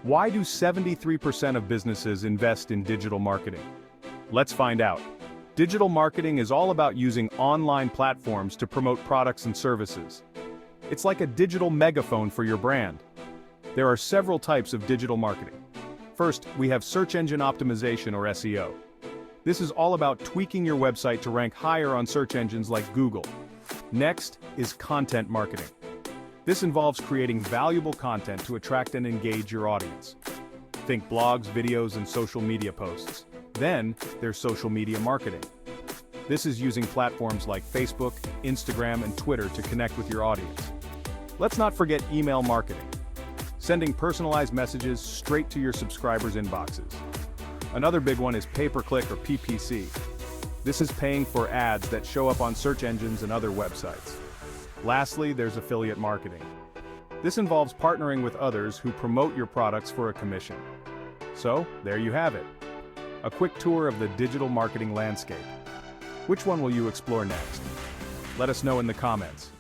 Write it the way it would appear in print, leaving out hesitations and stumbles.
Why do 73% of businesses invest in digital marketing? Let's find out. Digital marketing is all about using online platforms to promote products and services. It's like a digital megaphone for your brand. There are several types of digital marketing. First, we have search engine optimization or SEO. This is all about tweaking your website to rank higher on search engines like Google. Next is content marketing. This involves creating valuable content to attract and engage your audience. Think blogs, videos, and social media posts. Then, there's social media marketing. This is using platforms like Facebook, Instagram, and Twitter to connect with your audience. Let's not forget email marketing. Sending personalized messages straight to your subscribers' inboxes. Another big one is pay-per-click or PPC. This is paying for ads that show up on search engines and other websites. Lastly, there's affiliate marketing. This involves partnering with others who promote your products for a commission. So, there you have it. A quick tour of the digital marketing landscape. Which one will you explore next? Let us know in the comments.